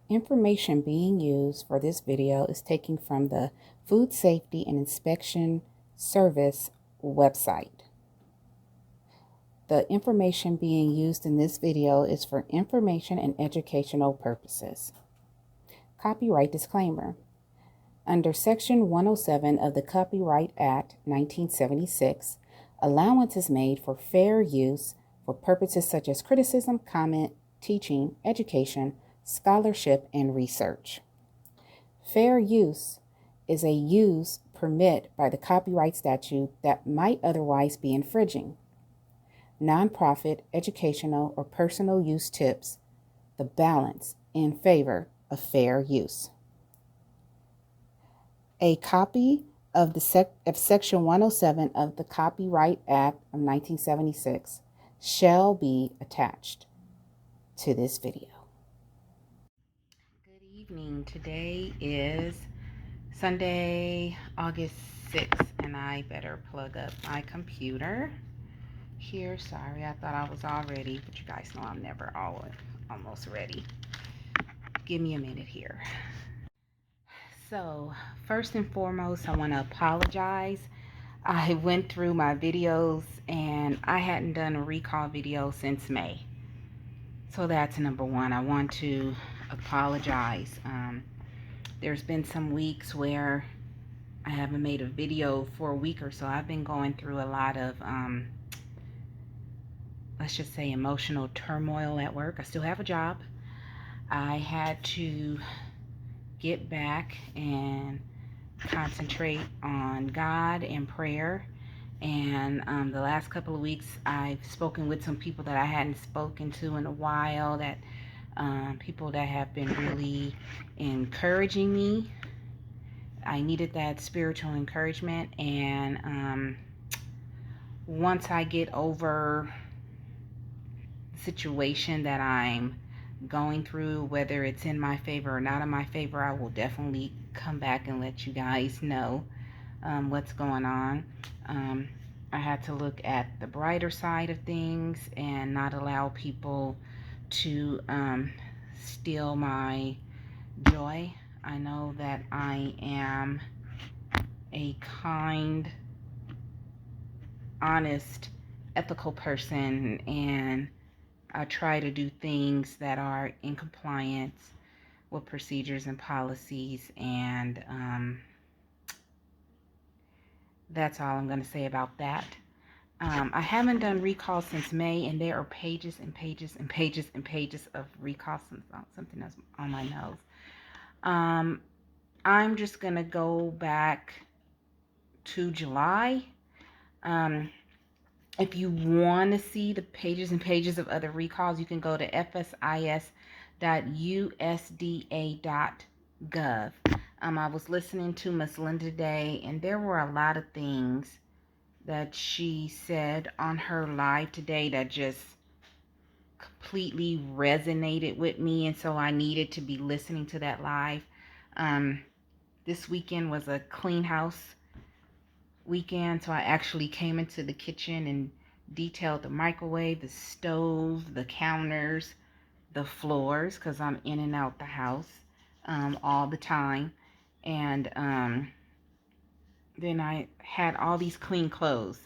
Information being used for this video is taken from the Food Safety and Inspection Service website. The information being used in this video is for information and educational purposes. Copyright disclaimer. Under Section 107 of the Copyright Act 1976, allowance is made for fair use for purposes such as criticism, comment, teaching, education, scholarship, and research. Fair use is a use permit by the copyright statute that might otherwise be infringing. Nonprofit, educational, or personal use tips the balance in favor of fair use. A copy of Section 107 of the Copyright Act of 1976 shall be attached to this video. Good evening. Today is Sunday, August 6th, and I better plug up my computer here. Sorry, I thought I was all ready, but you guys know I'm never almost ready. Give me a minute here. So, first and foremost, I want to apologize. I went through my videos and I hadn't done a recall video since May. So that's number one. I want to apologize. There's been some weeks where I haven't made a video for a week or so. I've been going through a lot of, let's just say, emotional turmoil at work. I still have a job. I had to get back and concentrate on God and prayer. And the last couple of weeks, I've spoken with some people that I hadn't spoken to in a while, that people that have been really encouraging me. I needed that spiritual encouragement, and once I get over the situation that I'm going through, whether it's in my favor or not in my favor, I will definitely come back and let you guys know what's going on. I had to look at the brighter side of things and not allow people to steal my joy. I know that I am a kind, honest, ethical person, and I try to do things that are in compliance with procedures and policies, and that's all I'm going to say about that. I haven't done recalls since May, and there are pages and pages and pages and pages of recalls. Something else on my nose. I'm just going to go back to July. If you want to see the pages and pages of other recalls, you can go to fsis.usda.gov. I was listening to Miss Linda today, and there were a lot of things that she said on her live today that just completely resonated with me, and so I needed to be listening to that live. This weekend was a clean house weekend, so I actually came into the kitchen and detailed the microwave, the stove, the counters, the floors, because I'm in and out the house all the time. And then I had all these clean clothes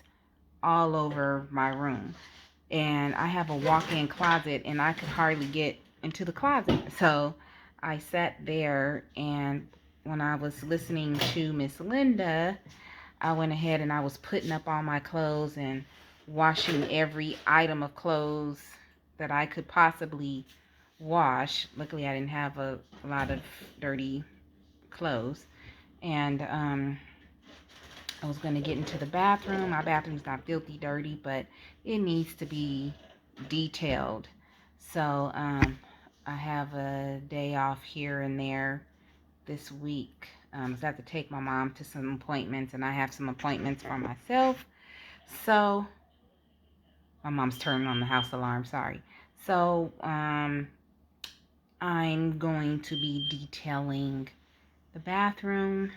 all over my room, and I have a walk-in closet, and I could hardly get into the closet. So I sat there, and when I was listening to Miss Linda, I went ahead and I was putting up all my clothes and washing every item of clothes that I could possibly wash. Luckily, I didn't have a lot of dirty clothes. And I was going to get into the bathroom. My bathroom's not filthy dirty, but it needs to be detailed. So I have a day off here and there this week. I have to take my mom to some appointments, and I have some appointments for myself. So my mom's turning on the house alarm, sorry. So I'm going to be detailing the bathroom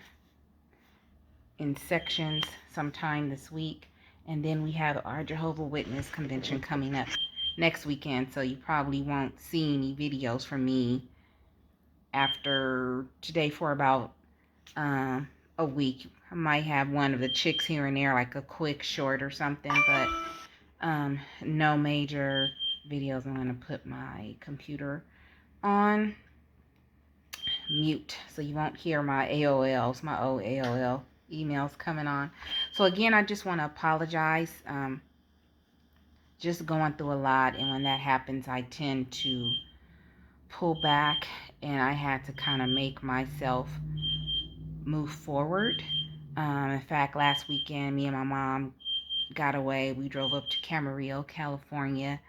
in sections sometime this week, and then we have our Jehovah's Witness convention coming up next weekend, so you probably won't see any videos from me after today for about a week. I might have one of the chicks here and there, like a quick short or something, but no major videos. I'm going to put my computer on mute so you won't hear my AOLs, my old AOL emails coming on. So again, I just want to apologize. Just going through a lot, and when that happens, I tend to pull back, and I had to kind of make myself move forward. In fact, last weekend, me and my mom got away. We drove up to Camarillo, California,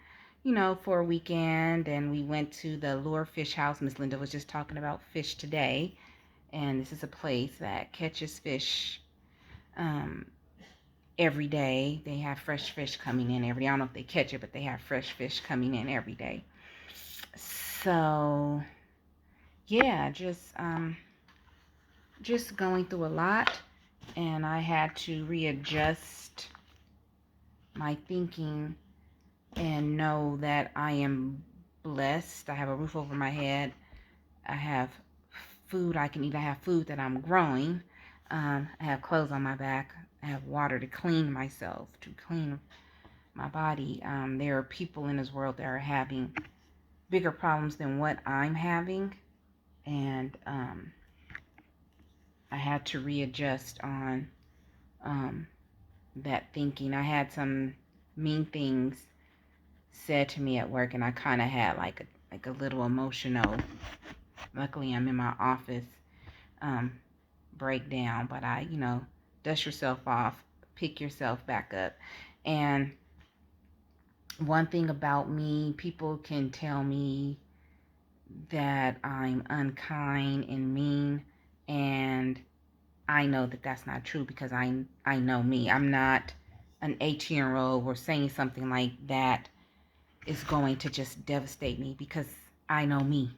for a weekend, and we went to the Lure Fish House. Miss Linda was just talking about fish today, and this is a place that catches fish um, every day. They have fresh fish coming in every day. I don't know if they catch it, but they have fresh fish coming in every day. So yeah, just going through a lot, and I had to readjust my thinking and know that I am blessed. I have a roof over my head. I have food I can eat. I have food that I'm growing. I have clothes on my back. I have water to clean myself, to clean my body. There are people in this world that are having bigger problems than what I'm having, and I had to readjust on um, that thinking. I had some mean things said to me at work, and I kind of had like a little emotional. Luckily, I'm in my office um, breakdown, but dust yourself off, pick yourself back up. And one thing about me, people can tell me that I'm unkind and mean, and I know that that's not true because I know me. I'm not an 18-year-old or saying something like that is going to just devastate me because I know me.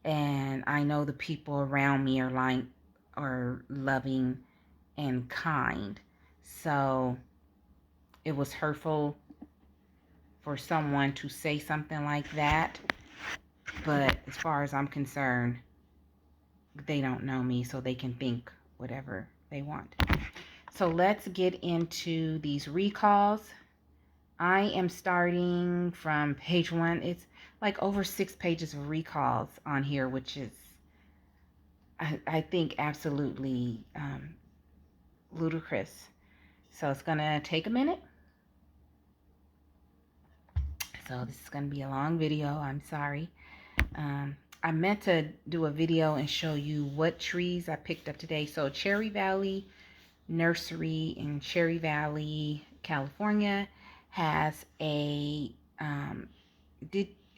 And I know the people around me are loving and kind. So it was hurtful for someone to say something like that. But as far as I'm concerned, they don't know me, so they can think whatever they want. So let's get into these recalls. I am starting from page 1. It's like over 6 pages of recalls on here, which is, I think, absolutely ludicrous. So it's going to take a minute. So this is going to be a long video. I'm sorry. I meant to do a video and show you what trees I picked up today. So Cherry Valley Nursery in Cherry Valley, California has a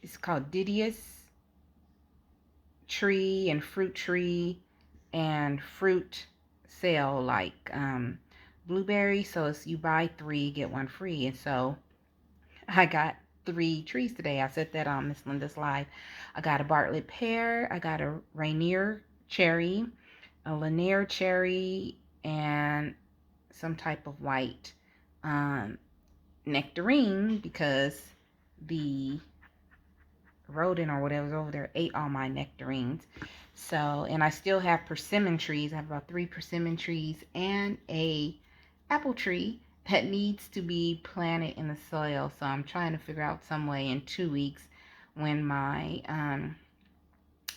it's called Didius tree and fruit sale, like blueberry. So it's you buy 3 get 1 free, and so I got 3 trees today. I said that on Miss Linda's live. I got a Bartlett pear, I got a Rainier cherry, a Lanier cherry, and some type of white nectarine, because the rodent or whatever's over there ate all my nectarines. So, and I still have persimmon trees. I have about 3 persimmon trees and a apple tree that needs to be planted in the soil. So I'm trying to figure out some way in 2 weeks, when my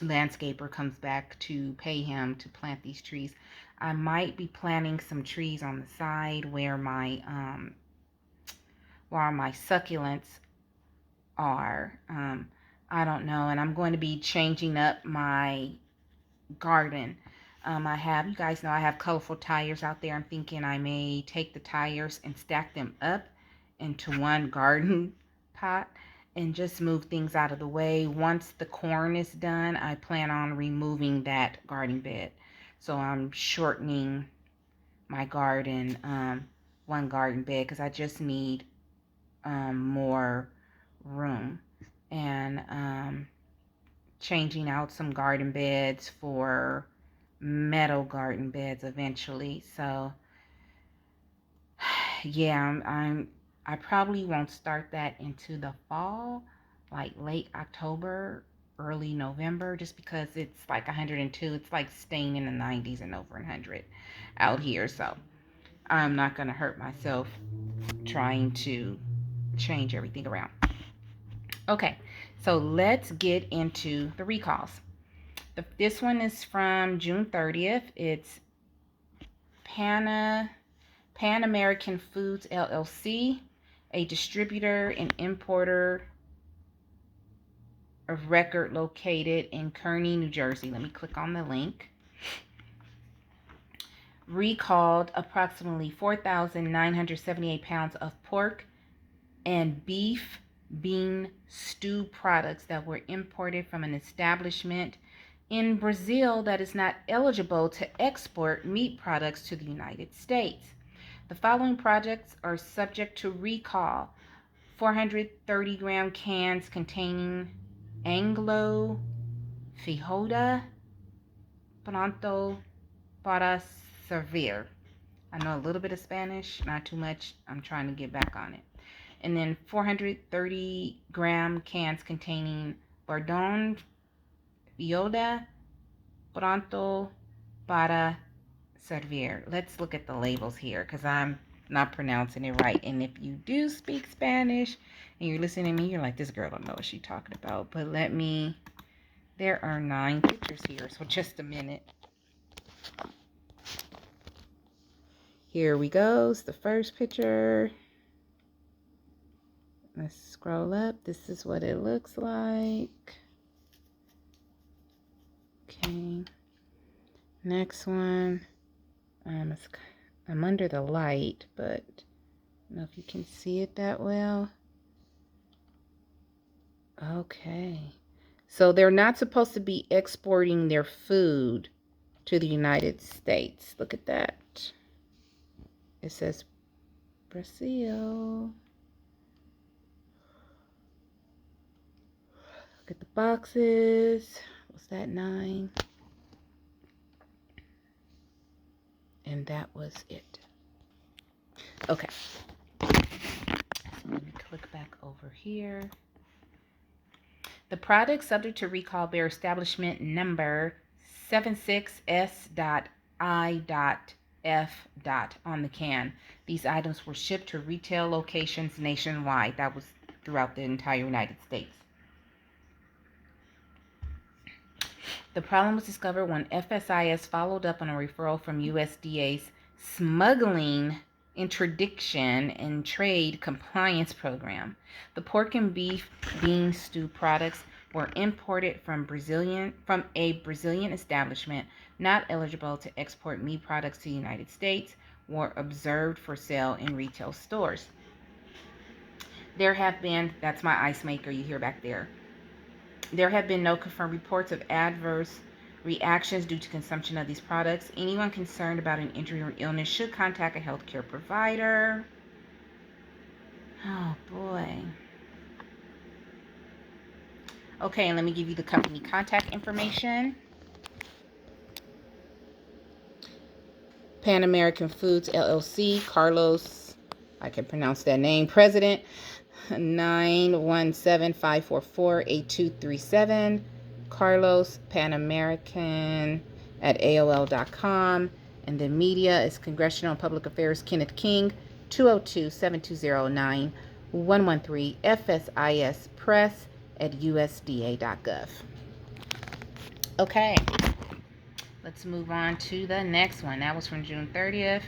landscaper comes back, to pay him to plant these trees. I might be planting some trees on the side where my succulents are. I don't know, and I'm going to be changing up my garden. You guys know I have colorful tires out there. I'm thinking I may take the tires and stack them up into one garden pot and just move things out of the way. Once the corn is done, I plan on removing that garden bed. So I'm shortening my garden, one garden bed, because I just need more room. And changing out some garden beds for metal garden beds eventually. So yeah, I probably won't start that into the fall, like late October early November, just because it's like 102. It's like staying in the 90s and over 100 out here. So I'm not going to hurt myself trying to change everything around. Okay, so let's get into the recalls. This one is from June 30th. It's Pan American Foods LLC, a distributor and importer of record located in Kearny, New Jersey. Let me click on the link. Recalled approximately 4,978 pounds of pork and beef bean stew products that were imported from an establishment in Brazil that is not eligible to export meat products to the United States. The following products are subject to recall: 430-gram cans containing Anglo Feijoada Pronto para Servir. I know a little bit of Spanish, not too much. I'm trying to get back on it. And then 430-gram cans containing Bardon Feijoada Pronto para Servir. Let's look at the labels here because I'm not pronouncing it right. And if you do speak Spanish and you're listening to me, you're like, this girl don't know what she's talking about. But there are 9 pictures here, so just a minute. Here we go. It's the first picture. Let's scroll up. This is what it looks like. Okay. Next one. I'm under the light, but I don't know if you can see it that well. Okay. So they're not supposed to be exporting their food to the United States. Look at that. It says Brazil. Look at the boxes. Was that 9? And that was it. Okay. So let me click back over here. The products subject to recall bear establishment number 76S.I.F. on the can. These items were shipped to retail locations nationwide. That was throughout the entire United States. The problem was discovered when FSIS followed up on a referral from USDA's Smuggling Interdiction and Trade Compliance Program. The pork and beef bean stew products were imported from a Brazilian establishment not eligible to export meat products to the United States, were observed for sale in retail stores. There have been, that's my ice maker you hear back there. There have been no confirmed reports of adverse reactions due to consumption of these products. Anyone concerned about an injury or illness should contact a healthcare provider. Oh boy. Okay, and let me give you the company contact information. Pan American Foods LLC, Carlos, I can pronounce that name, President, 917-544-8237. Carlos Pan American at AOL.com. And the media is Congressional and Public Affairs Kenneth King, 202-720-9113, FSIS Press at USDA.gov. Okay, let's move on to the next one. That was from June 30th.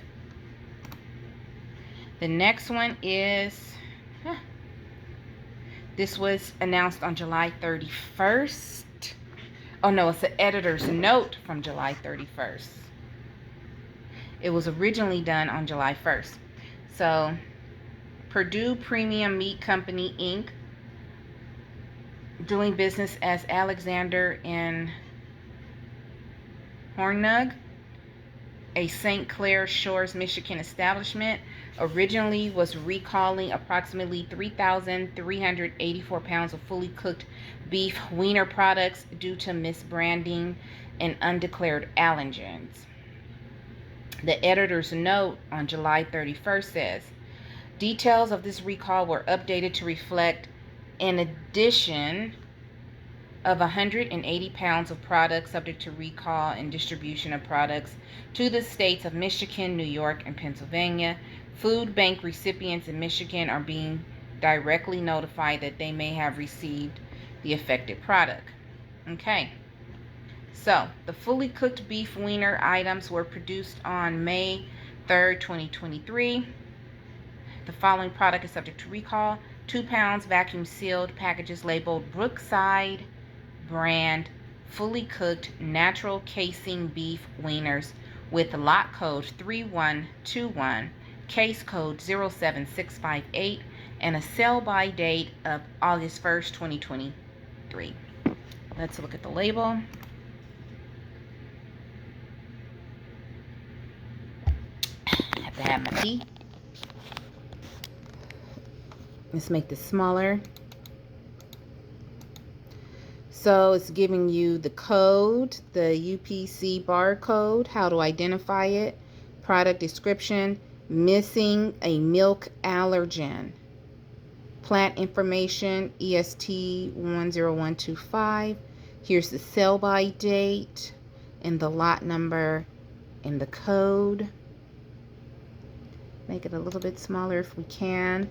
The next one is, this was announced on July 31st. Oh no, it's the editor's note from July 31st. It was originally done on July 1st. So, Purdue Premium Meat Company, Inc., doing business as Alexander and Hornung, a St. Clair Shores, Michigan establishment, originally was recalling approximately 3,384 pounds of fully cooked beef wiener products due to misbranding and undeclared allergens. The editor's note on July 31st says, details of this recall were updated to reflect an addition of 180 pounds of products subject to recall and distribution of products to the states of Michigan, New York, and Pennsylvania. Food bank recipients in Michigan are being directly notified that they may have received the affected product. Okay. So, the fully cooked beef wiener items were produced on May 3rd, 2023. The following product is subject to recall. 2 pounds vacuum sealed packages labeled Brookside brand fully cooked natural casing beef wieners with lot code 3121, case code 07658, and a sell by date of August 1st, 2023. Let's look at the label. I have to have my tea. Let's make this smaller. So it's giving you the code, the UPC barcode, how to identify it, product description, missing a milk allergen, plant information, EST 10125. Here's the sell by date and the lot number and the code. Make it a little bit smaller if we can.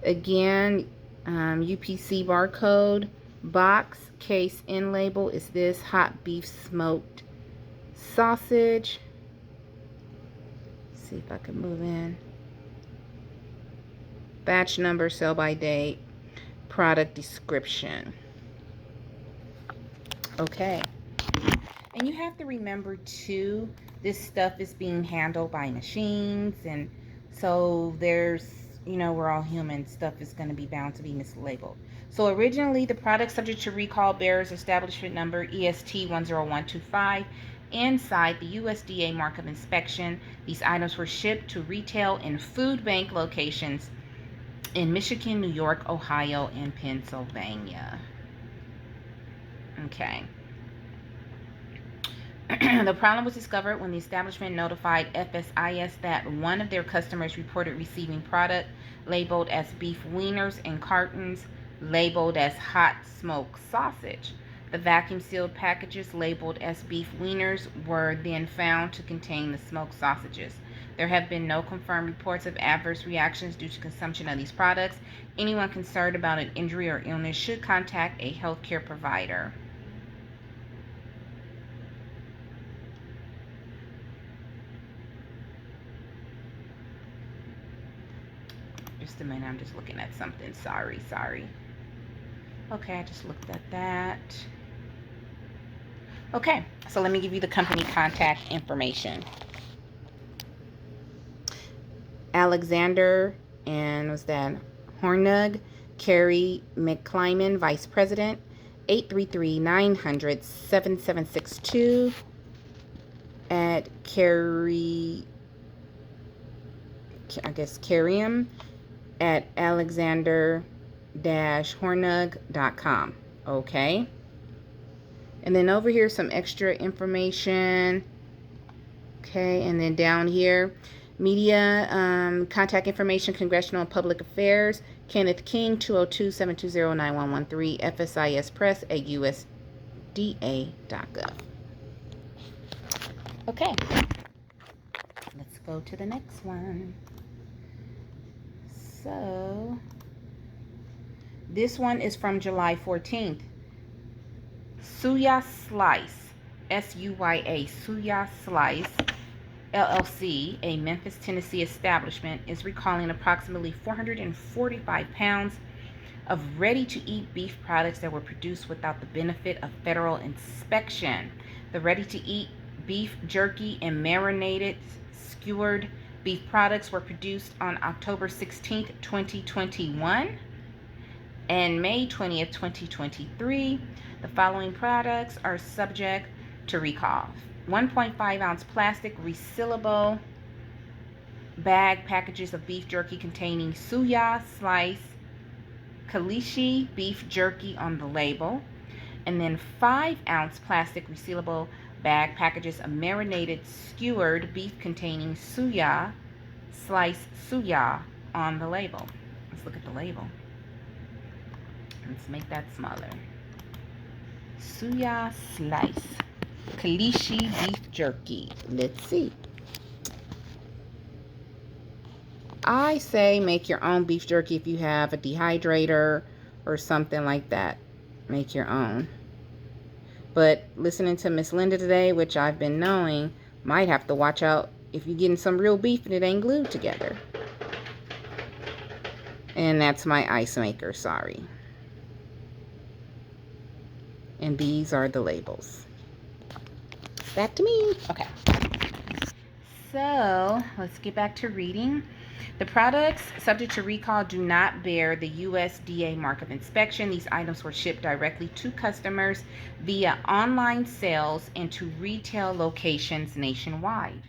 Again, UPC barcode. Box case end label is this hot beef smoked sausage. Let's see if I can move in. Batch number, sell by date, product description. Okay. And you have to remember too, this stuff is being handled by machines, and so there's, you know, we're all human. Stuff is going to be bound to be mislabeled. So originally, the product subject to recall bears establishment number EST 10125 inside the USDA mark of inspection. These items were shipped to retail and food bank locations in Michigan, New York, Ohio, and Pennsylvania. Okay. The problem was discovered when the establishment notified FSIS that one of their customers reported receiving product labeled as beef wieners in cartons labeled as hot smoked sausage. The vacuum sealed packages labeled as beef wieners were then found to contain the smoked sausages. There have been no confirmed reports of adverse reactions due to consumption of these products. Anyone concerned about an injury or illness should contact a healthcare provider. Just a minute, I'm just looking at something. Sorry. Okay, I just looked at that. Okay, so let me give you the company contact information. Alexander, and was that Hornung, Carrie McClyman, Vice President, 833-900-7762 at Carrium at alexander-hornung.com. Okay. And then over here, some extra information. Okay, and then down here, media, contact information, Congressional and Public Affairs, Kenneth King, 202-720-9113, FSIS Press at USDA.gov. Okay, let's go to the next one. So, this one is from July 14th. Suya Slice, S-U-Y-A, Suya Slice, LLC, a Memphis, Tennessee establishment, is recalling approximately 445 pounds of ready-to-eat beef products that were produced without the benefit of federal inspection. The ready-to-eat beef jerky and marinated skewered beef products were produced on October 16th, 2021 and May 20th, 2023. The following products are subject to recall. 1.5 ounce plastic resealable bag packages of beef jerky containing Suya Slice Kalishi beef jerky on the label. And then 5 ounce plastic resealable bag packages of marinated skewered beef containing Suya Slice Suya on the label. Let's look at the label. Let's make that smaller. Suya Slice. Kalishi beef jerky. Let's see. I say make your own beef jerky if you have a dehydrator or something like that. Make your own. But listening to Miss Linda today, which I've been knowing, might have to watch out if you're getting some real beef and it ain't glued together. And that's my ice maker, sorry. And these are the labels. Back to me. Okay. So let's get back to reading. The products subject to recall do not bear the USDA mark of inspection. These items were shipped directly to customers via online sales and to retail locations nationwide.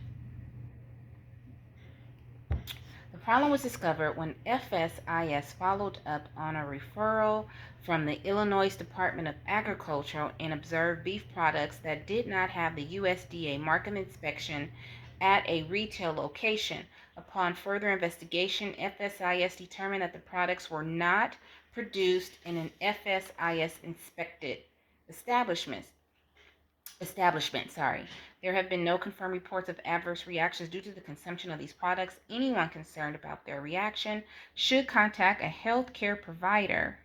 The problem was discovered when FSIS followed up on a referral from the Illinois Department of Agriculture and observed beef products that did not have the USDA mark of inspection at a retail location. Upon further investigation, FSIS determined that the products were not produced in an FSIS inspected establishment. There have been no confirmed reports of adverse reactions due to the consumption of these products. Anyone concerned about their reaction should contact a healthcare provider.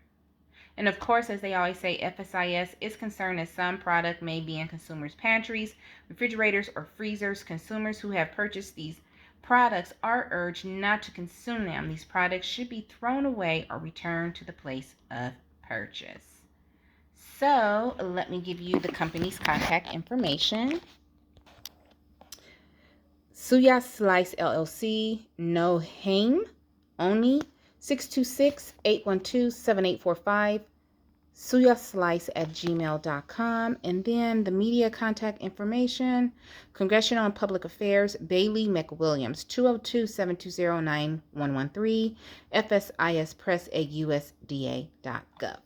And of course, as they always say, FSIS is concerned that some product may be in consumers' pantries, refrigerators, or freezers. Consumers who have purchased these products are urged not to consume them. These products should be thrown away or returned to the place of purchase. So let me give you the company's contact information. Suya Slice LLC, No Hame, Oni, 626-812-7845, suyaslice@gmail.com. And then the media contact information, Congressional and Public Affairs, Bailey McWilliams, 202-720-9113, FSIS Press at USDA.gov.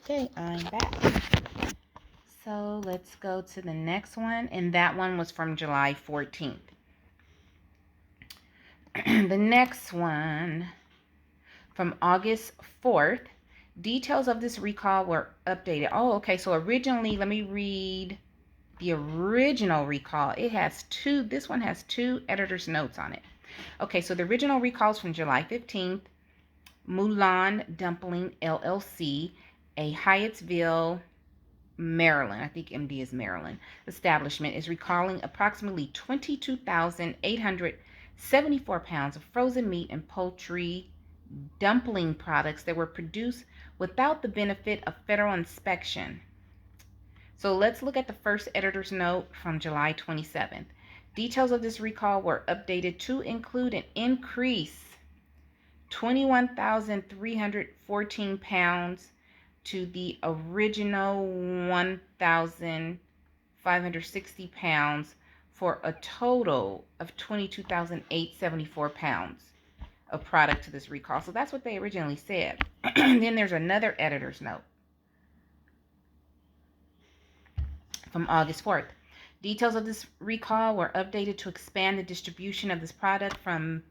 Okay, I'm back. So let's go to the next one, and that one was from July 14th. The next one from August 4th, details of this recall were updated. Oh, okay, so originally, let me read the original recall. This one has two editor's notes on it. Okay, so the original recall is from July 15th, Mulan Dumpling LLC, a Hyattsville, Maryland, I think MD is Maryland, establishment is recalling approximately 22,874 pounds of frozen meat and poultry dumpling products that were produced without the benefit of federal inspection. So let's look at the first editor's note from July 27th. Details of this recall were updated to include an increase 21,314 pounds to the original 1,560 pounds for a total of 22,874 pounds of product to this recall. So that's what they originally said. Then there's another editor's note from August 4th. Details of this recall were updated to expand the distribution of this product from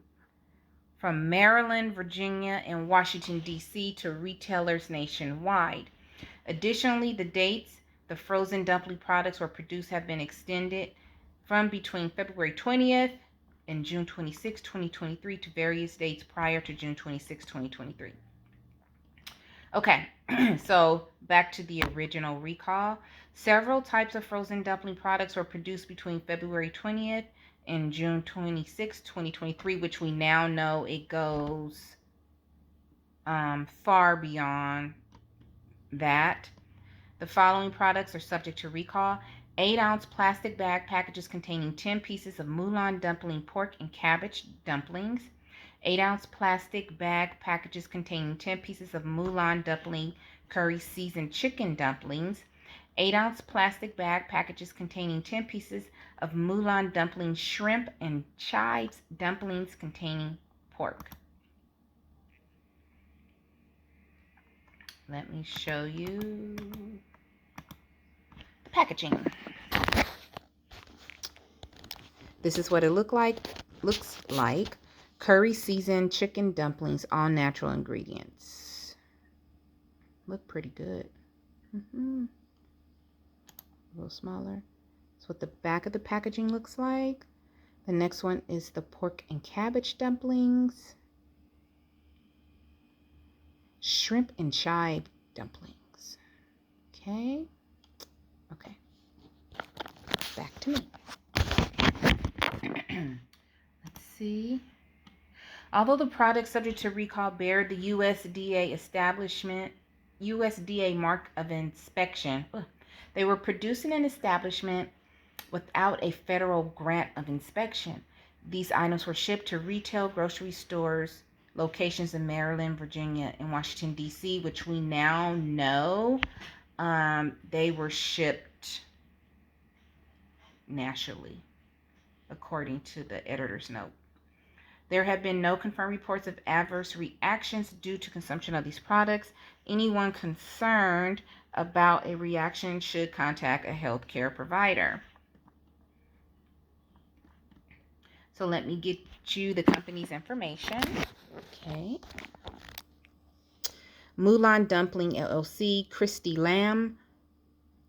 Maryland, Virginia, and Washington, D.C. to retailers nationwide. Additionally, the dates the frozen dumpling products were produced have been extended from between February 20th and June 26, 2023 to various dates prior to June 26, 2023. Okay, so back to the original recall. Several types of frozen dumpling products were produced between February 20th and June 26, 2023, which we now know it goes far beyond that. The following products are subject to recall: 8-ounce plastic bag packages containing 10 pieces of Mulan dumpling pork and cabbage dumplings, 8-ounce plastic bag packages containing 10 pieces of Mulan dumpling curry seasoned chicken dumplings, 8-ounce plastic bag packages containing 10 pieces of Mulan dumpling shrimp and chives dumplings containing pork. Let me show you the packaging. This is what it looks like. Curry seasoned chicken dumplings, all natural ingredients. Look pretty good. A little smaller. That's what the back of the packaging looks like. The next one is the pork and cabbage dumplings. Shrimp and chive dumplings. Okay. Okay. Back to me. Let's see. Although the products subject to recall bear the USDA mark of inspection, they were produced in an establishment without a federal grant of inspection. These items were shipped to retail grocery stores locations in Maryland, Virginia, and Washington, D.C., which we now know they were shipped nationally, according to the editor's note. There have been no confirmed reports of adverse reactions due to consumption of these products. Anyone concerned about a reaction should contact a healthcare provider. So let me get you the company's information. Okay. Mulan Dumpling LLC, Christy Lamb,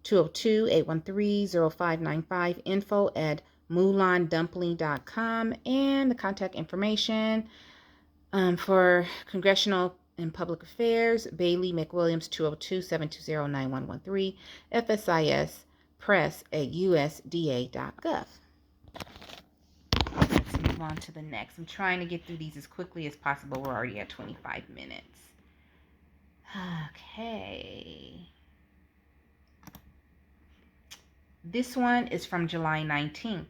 202-813-0595, info@mulandumpling.com, and the contact information for Congressional and Public Affairs, Bailey McWilliams, 202-720-9113, FSIS press@usda.gov. Let's move on to the next. I'm trying to get through these as quickly as possible. We're already at 25 minutes. Okay. This one is from July 19th.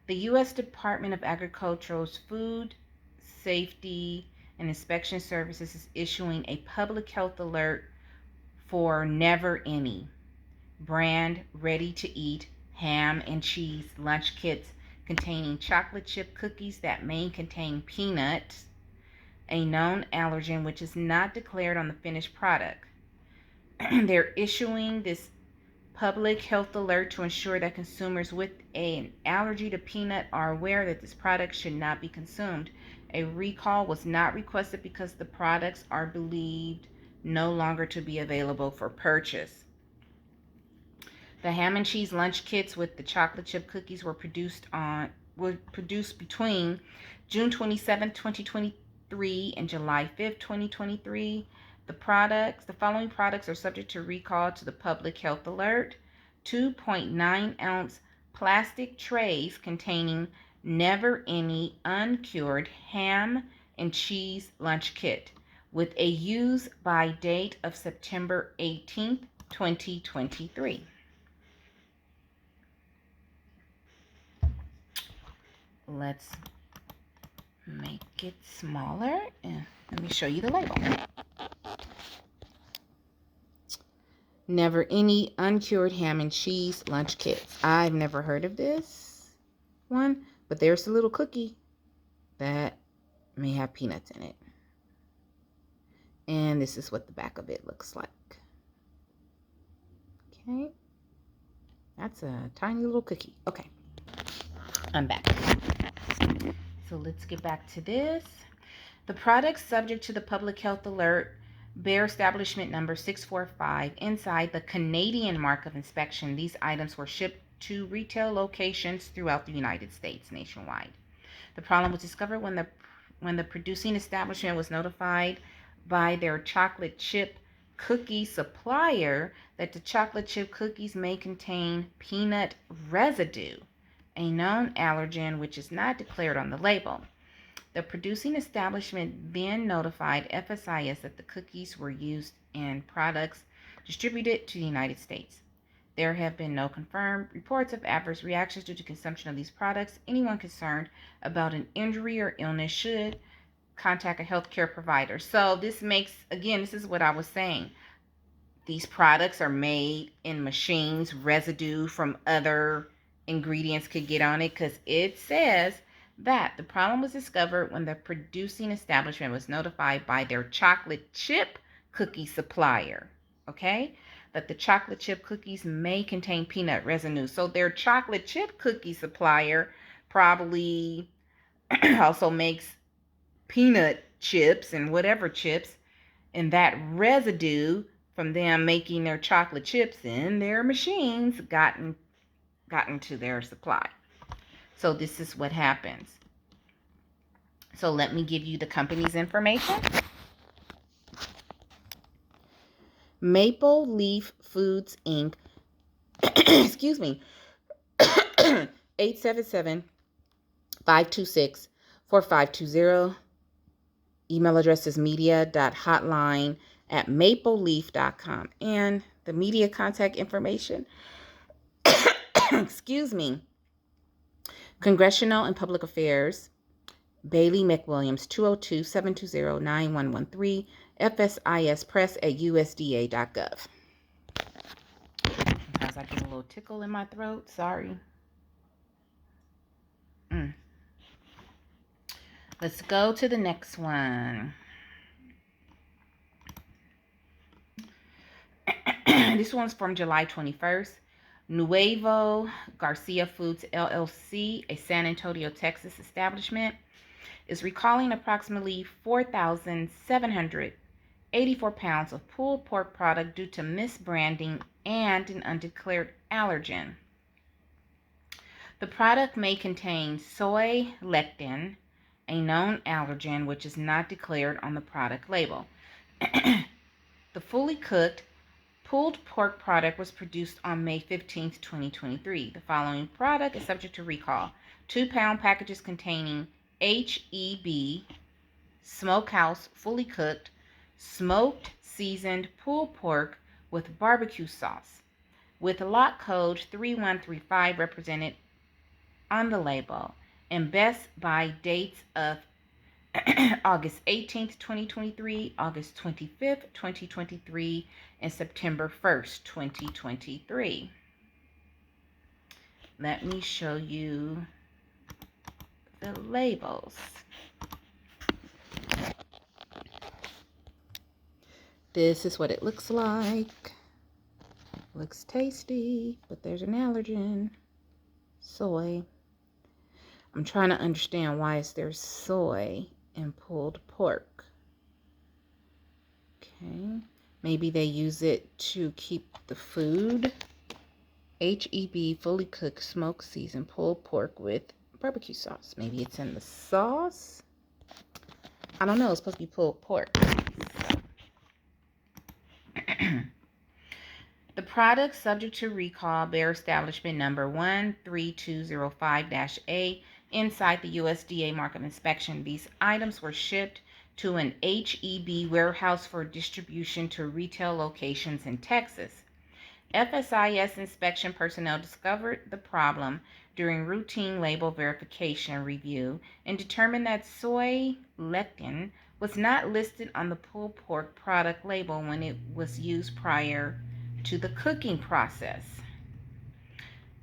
The U.S. Department of Agriculture's Food Safety and Inspection Services is issuing a public health alert for Never Any brand ready-to-eat ham and cheese lunch kits containing chocolate chip cookies that may contain peanuts, a known allergen which is not declared on the finished product. They're issuing this public health alert to ensure that consumers with an allergy to peanut are aware that this product should not be consumed. A recall was not requested because the products are believed no longer to be available for purchase. The ham and cheese lunch kits with the chocolate chip cookies were produced between June 27, 2023 and July 5, 2023. The following products are subject to recall to the public health alert. 2.9-ounce plastic trays containing Never Any uncured ham and cheese lunch kit with a use by date of September 18th, 2023. Let's make it smaller and let me show you the label. Never Any uncured ham and cheese lunch kits. I've never heard of this one, but there's a little cookie that may have peanuts in it. And this is what the back of it looks like. Okay. That's a tiny little cookie. Okay. I'm back. So let's get back to this. The products subject to the public health alert bear establishment number 645 inside the Canadian mark of inspection. These items were shipped to retail locations throughout the United States nationwide. The problem was discovered when the producing establishment was notified by their chocolate chip cookie supplier that the chocolate chip cookies may contain peanut residue, a known allergen which is not declared on the label. The producing establishment then notified FSIS that the cookies were used in products distributed to the United States. There have been no confirmed reports of adverse reactions due to consumption of these products. Anyone concerned about an injury or illness should contact a healthcare provider. So this is what I was saying. These products are made in machines. Residue from other ingredients could get on it because it says that the problem was discovered when the producing establishment was notified by their chocolate chip cookie supplier, okay, that the chocolate chip cookies may contain peanut residue. So their chocolate chip cookie supplier probably also makes peanut chips and whatever chips, and that residue from them making their chocolate chips in their machines gotten to their supply. So this is what happens. So let me give you the company's information. Maple Leaf Foods Inc. Excuse me. 877-526-4520. Email address is media.hotline@mapleleaf.com. And the media contact information, excuse me, Congressional and Public Affairs, Bailey McWilliams, 202-720-9113, FSISpress@usda.gov. Sometimes I get a little tickle in my throat. Sorry. Let's go to the next one. This one's from July 21st. Nuevo Garcia Foods LLC, a San Antonio, Texas establishment, is recalling approximately 4,784 pounds of pulled pork product due to misbranding and an undeclared allergen. The product may contain soy lectin, a known allergen which is not declared on the product label. The fully cooked pulled pork product was produced on May 15, 2023. The following product is subject to recall. 2-pound packages containing HEB Smokehouse fully cooked, smoked seasoned pulled pork with barbecue sauce, with lot code 3135 represented on the label, and best by dates of August 18th, 2023, August 25th, 2023, and September 1st, 2023. Let me show you the labels. This is what it looks like. Looks tasty, but there's an allergen. Soy. I'm trying to understand why is there soy in pulled pork. Okay. Maybe they use it to keep the food. HEB fully cooked smoked seasoned pulled pork with barbecue sauce. Maybe it's in the sauce. I don't know. It's supposed to be pulled pork. The product subject to recall bear establishment number 13205-A inside the USDA mark of inspection. These items were shipped to an HEB warehouse for distribution to retail locations in Texas. FSIS inspection personnel discovered the problem during routine label verification review and determined that soy lectin was not listed on the pulled pork product label when it was used prior to the cooking process.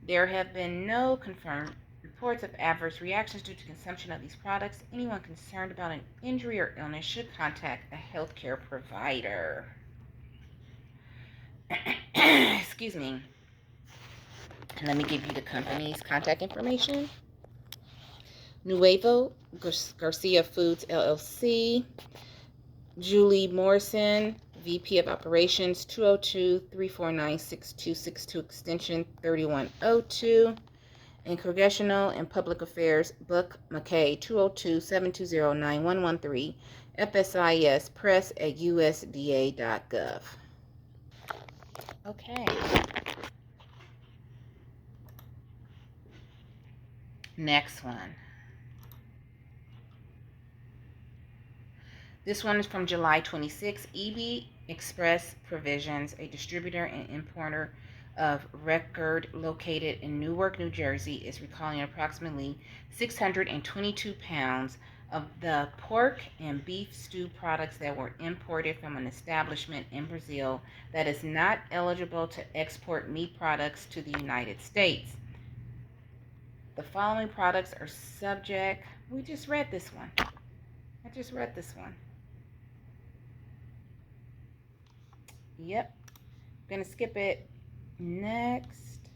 There have been no confirmed reports of adverse reactions due to consumption of these products. Anyone concerned about an injury or illness should contact a healthcare provider. Excuse me. Let me give you the company's contact information. Nuevo Garcia Foods LLC. Julie Morrison, VP of Operations, 202-349-6262, extension 3102. And Congressional and Public Affairs, Buck McKay, 202-720-9113, FSISpress@usda.gov. Okay. Next one. This one is from July 26. EB Express Provisions, a distributor and importer of record located in Newark, New Jersey, is recalling approximately 622 pounds of the pork and beef stew products that were imported from an establishment in Brazil that is not eligible to export meat products to the United States. The following products are subject. We just read this one. I just read this one. Yep. I'm going to skip it. Next.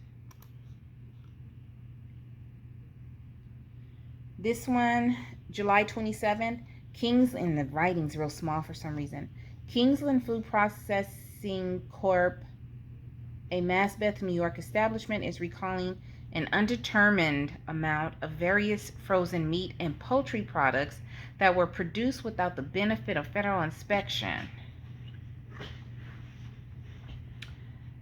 This one, July 27th. And the writing's real small for some reason. Kingsland Food Processing Processing Corp., a Masbeth, New York establishment, is recalling an undetermined amount of various frozen meat and poultry products that were produced without the benefit of federal inspection.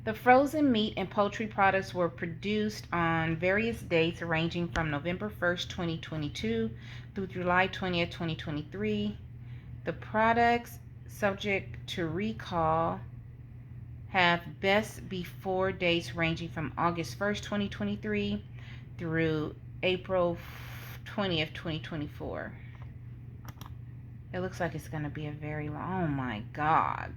The frozen meat and poultry products were produced on various dates ranging from November 1st, 2022 through July 20th, 2023. The products subject to recall have best before dates ranging from August 1st, 2023 through April 20th, 2024. It looks like it's going to be a very long, oh my God.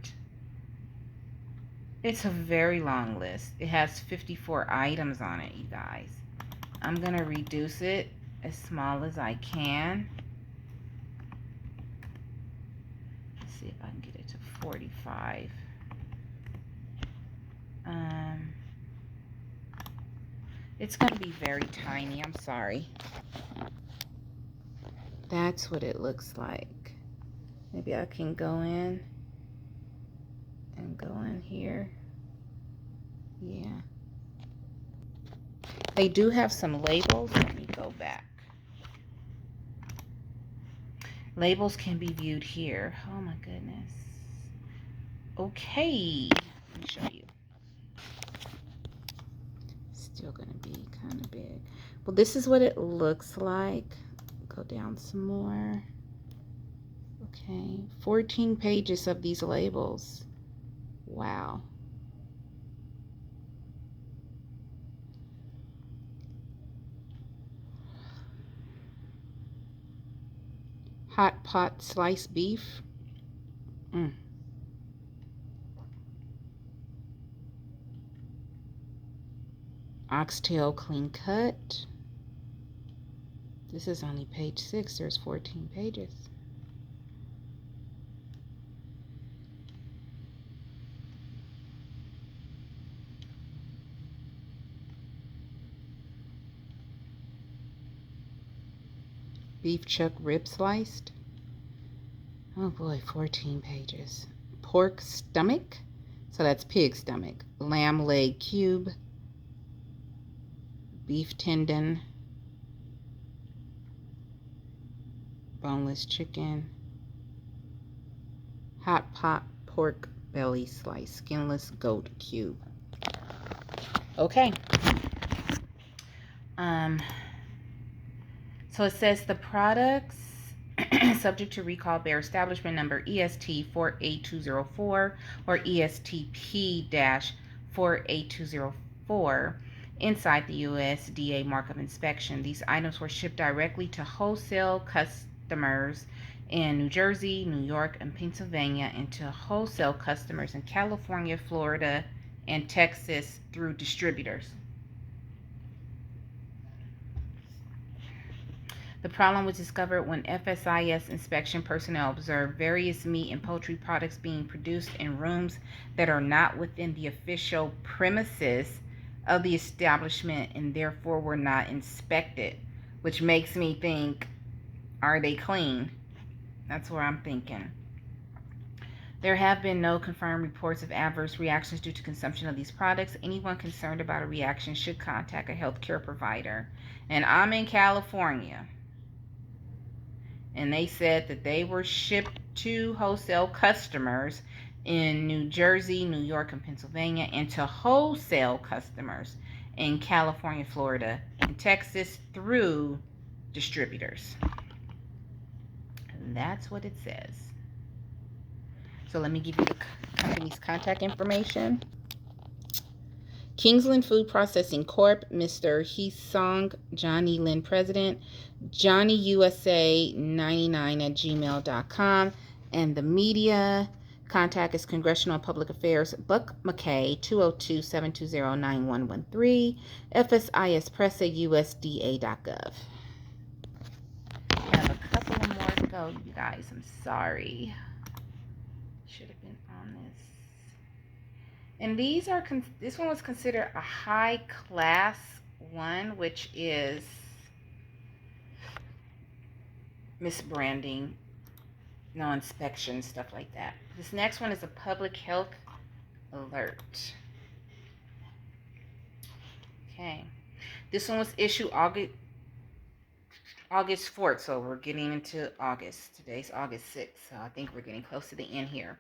It's a very long list. It has 54 items on it, you guys. I'm going to reduce it as small as I can. Let's see if I can get it to 45. It's going to be very tiny. I'm sorry. That's what it looks like. Maybe I can go in and go in here. Yeah. They do have some labels. Let me go back. Labels can be viewed here. Oh my goodness. Okay. Let me show you. Still going to be kind of big. Well, this is what it looks like. Go down some more. Okay. 14 pages of these labels. Wow. Hot pot sliced beef. Oxtail clean cut. This is only page 6. There's 14 pages. Beef chuck rib sliced. Oh boy, 14 pages. Pork stomach. So that's pig stomach. Lamb leg cube. Beef tendon. Boneless chicken. Hot pot pork belly slice. Skinless goat cube. Okay. So it says the products subject to recall bear establishment number EST 48204 or ESTP-48204 inside the USDA markup inspection. These items were shipped directly to wholesale customers in New Jersey, New York, and Pennsylvania, and to wholesale customers in California, Florida, and Texas through distributors. The problem was discovered when FSIS inspection personnel observed various meat and poultry products being produced in rooms that are not within the official premises of the establishment and therefore were not inspected, which makes me think, are they clean? That's what I'm thinking. There have been no confirmed reports of adverse reactions due to consumption of these products. Anyone concerned about a reaction should contact a healthcare provider. And I'm in California. And they said that they were shipped to wholesale customers in New Jersey, New York, and Pennsylvania, and to wholesale customers in California, Florida, and Texas through distributors. And that's what it says. So let me give you the company's contact information. Kingsland Food Processing Corp., Mr. Heesong, Johnny Lin, President, JohnnyUSA99@gmail.com, and the media contact is Congressional and Public Affairs, Buck McKay, 202-720-9113, FSIS Press at USDA.gov. I have a couple more to go, you guys. I'm sorry. Should have been on this. And these are, this one was considered a high class one, which is misbranding, no inspection, stuff like that. This next one is a public health alert. Okay. This one was issued August 4th, so we're getting into August. Today's August 6th, so I think we're getting close to the end here.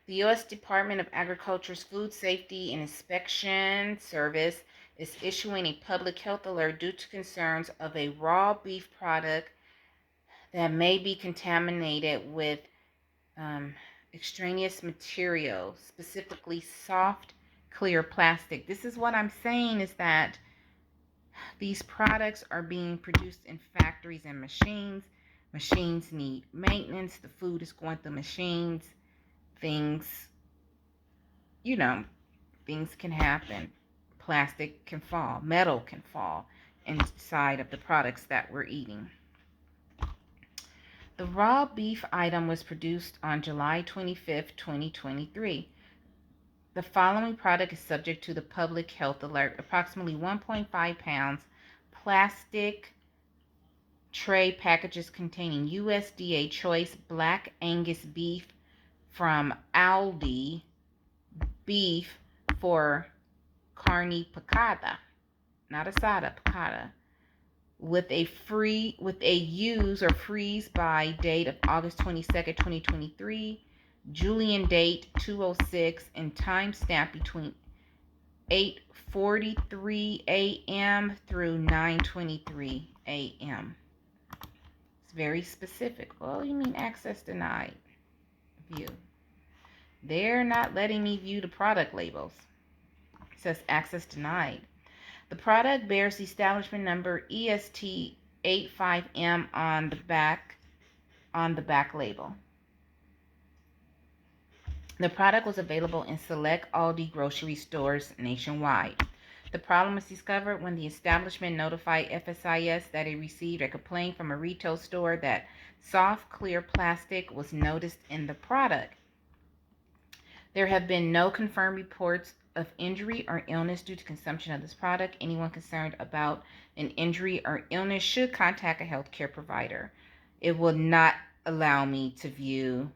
The U.S. Department of Agriculture's Food Safety and Inspection Service is issuing a public health alert due to concerns of a raw beef product that may be contaminated with extraneous material, specifically soft, clear plastic. This is what I'm saying, is that these products are being produced in factories and machines. Machines need maintenance. The food is going through machines. Things, things can happen. Plastic can fall. Metal can fall inside of the products that we're eating. The raw beef item was produced on July 25th, 2023. The following product is subject to the public health alert. Approximately 1.5 pounds plastic tray packages containing USDA choice Black Angus beef from Aldi beef for carne picada, not asada, picada, with a use or freeze by date of August 22nd, 2023, Julian date 206, and timestamp between 8:43 a.m. through 9:23 a.m. It's very specific. Well, you mean access denied view. They're not letting me view the product labels. It says access denied. The product bears the establishment number EST85M on the back label. The product was available in select Aldi grocery stores nationwide. The problem was discovered when the establishment notified FSIS that it received a complaint from a retail store that soft, clear plastic was noticed in the product. There have been no confirmed reports of injury or illness due to consumption of this product. Anyone concerned about an injury or illness should contact a healthcare provider. It will not allow me to view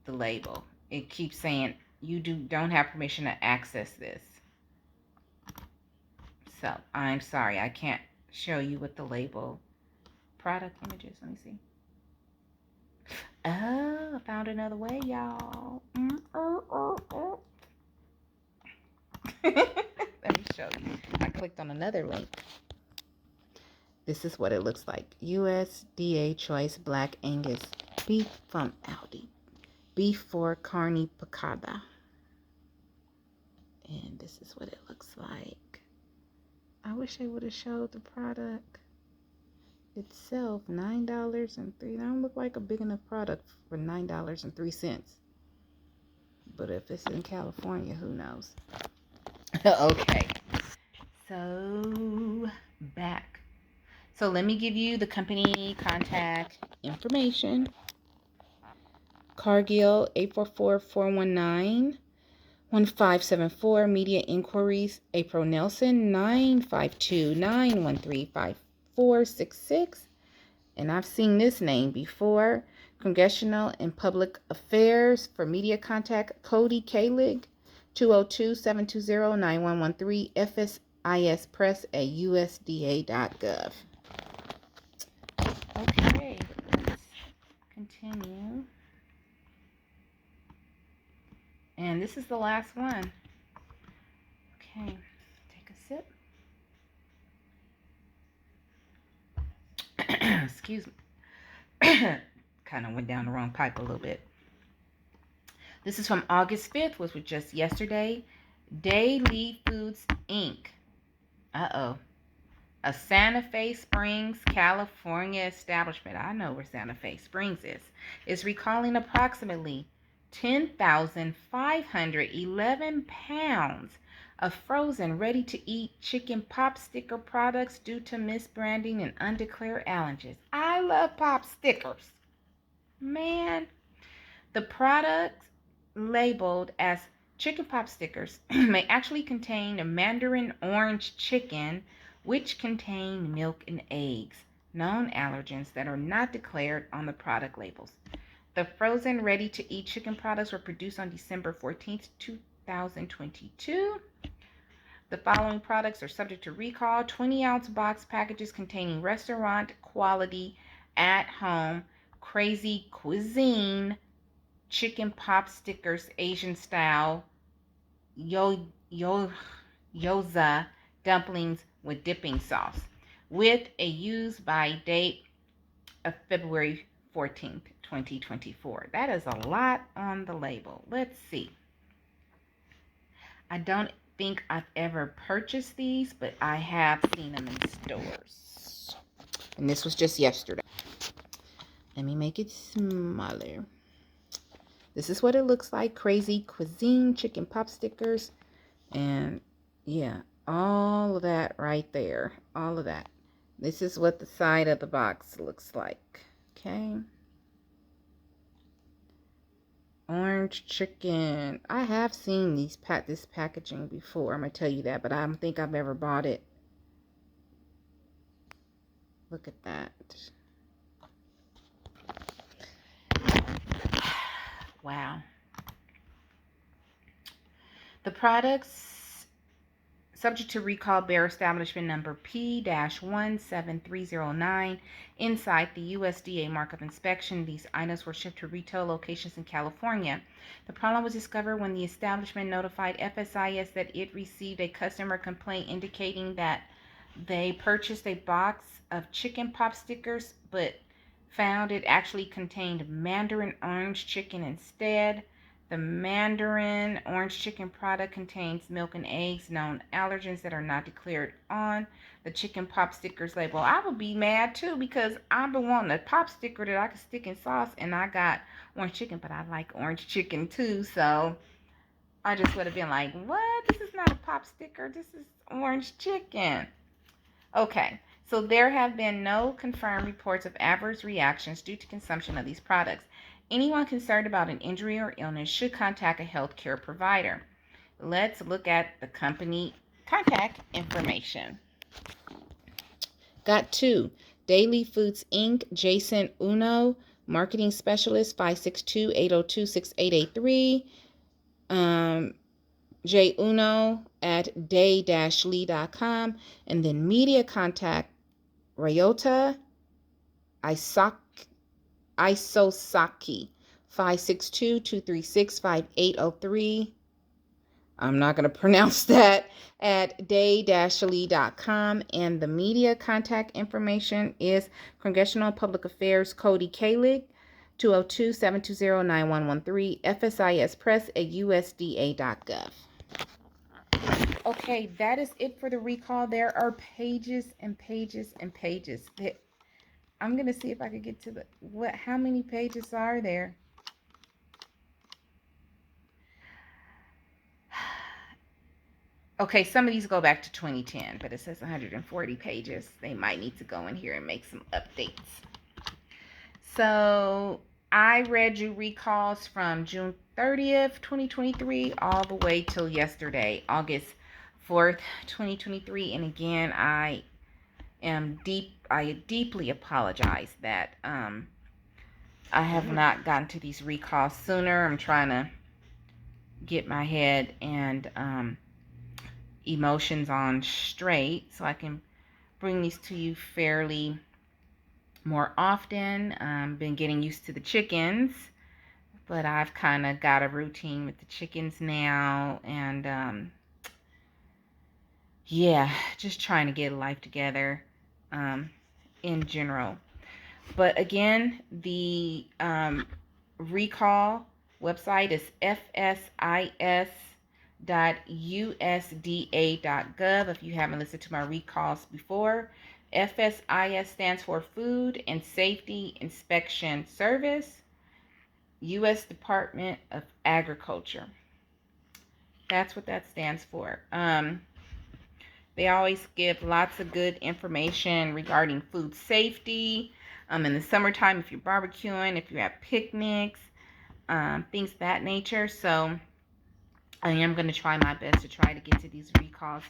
the label. It keeps saying you don't have permission to access this. So I'm sorry, I can't show you what the label product images. Let me see. Oh, I found another way, y'all. Let me show you. I clicked on another link. This is what it looks like. USDA choice Black Angus beef from Aldi. Beef for carne picada. And this is what it looks like. I wish I would have showed the product itself. $9.03. That don't look like a big enough product for $9.03. But if it's in California, who knows? Okay. So back. So let me give you the company contact information. Cargill 844-419-1574. Media inquiries, April Nelson 952-913-5466. And I've seen this name before. Congressional and Public Affairs for media contact, Cody Kalig 202-720-9113. FSIS Press at USDA.gov. Okay, let's continue. And this is the last one. Okay, take a sip. Excuse me. Kind of went down the wrong pipe a little bit. This is from August 5th, which was just yesterday. Daily Foods, Inc. A Santa Fe Springs, California establishment, I know where Santa Fe Springs is recalling approximately 10,511 pounds of frozen, ready-to-eat chicken pop sticker products due to misbranding and undeclared allergens. I love pop stickers. Man, the products labeled as chicken pop stickers may actually contain a mandarin orange chicken, which contain milk and eggs, known allergens that are not declared on the product labels. The frozen ready-to-eat chicken products were produced on December 14th, 2022. The following products are subject to recall: 20-ounce box packages containing restaurant quality at home crazy cuisine chicken pop stickers Asian style gyoza dumplings with dipping sauce with a use by date of February 14th, 2024. That is a lot on the label. Let's see. I don't think I've ever purchased these, but I have seen them in stores. And this was just yesterday. Let me make it smaller. This is what it looks like. Crazy cuisine chicken pop stickers. And yeah, all of that right there. All of that. This is what the side of the box looks like. Okay. Orange chicken. I have seen this packaging before. I'm going to tell you that, but I don't think I've ever bought it. Look at that. Wow. The products subject to recall bear establishment number P-17309 inside the USDA mark of inspection. These items were shipped to retail locations in California. The problem was discovered when the establishment notified FSIS that it received a customer complaint indicating that they purchased a box of chicken pop stickers but found it actually contained Mandarin orange chicken instead. The Mandarin orange chicken product contains milk and eggs, known allergens that are not declared on the chicken pop stickers label. I would be mad too because I've been wanting a pop sticker that I can stick in sauce, and I got orange chicken, but I like orange chicken too, so I just would have been like, what? This is not a pop sticker. This is orange chicken. Okay, so there have been no confirmed reports of adverse reactions due to consumption of these products. Anyone concerned about an injury or illness should contact a healthcare provider. Let's look at the company contact information. Got two. Daily Foods Inc., Jason Uno, Marketing Specialist, 562-802-6883. J Uno at day-lee.com. And then media contact, Ryota Isosaki, 562-236-5803. I'm not going to pronounce that, at day-lee.com. And the media contact information is Congressional Public Affairs Cody Kalik, 202-720-9113, FSIS Press at usda.gov. Okay, that is it for the recall. There are pages and pages and pages. I'm going to see if I can get to how many pages are there? Okay, some of these go back to 2010, but it says 140 pages. They might need to go in here and make some updates. So I read you recalls from June 30th, 2023, all the way till yesterday, August 4th, 2023. And again, I deeply apologize that I have not gotten to these recalls sooner. I'm trying to get my head and emotions on straight so I can bring these to you fairly more often. Been getting used to the chickens, but I've kind of got a routine with the chickens now, and yeah, just trying to get life together in general. But again, the recall website is fsis.usda.gov. If you haven't listened to my recalls before, FSIS stands for Food and Safety Inspection Service, U.S. Department of Agriculture. That's what that stands for. They always give lots of good information regarding food safety. In the summertime, if you're barbecuing, if you have picnics, things of that nature. So I am going to try my best to try to get to these recalls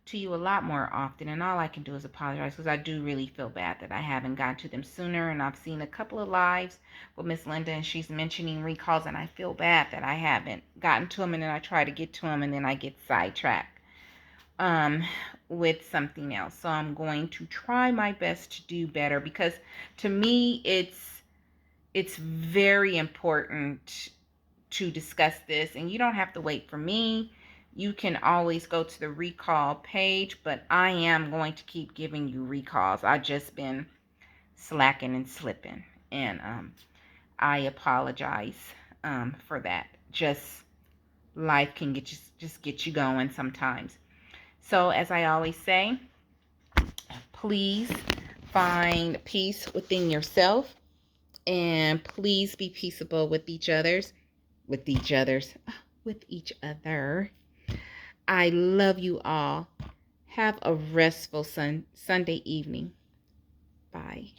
to you a lot more often, and all I can do is apologize because I do really feel bad that I haven't gotten to them sooner. And I've seen a couple of lives with Miss Linda, and she's mentioning recalls, and I feel bad that I haven't gotten to them, and then I try to get to them, and then I get sidetracked um with something else. So I'm going to try my best to do better, because to me it's very important to discuss this, and you don't have to wait for me. You can always go to the recall page, but I am going to keep giving you recalls. I've just been slacking and slipping, and I apologize for that. Just life can just get you going sometimes. So as I always say, please find peace within yourself, and please be peaceable with with each other. I love you all. Have a restful Sunday evening. Bye.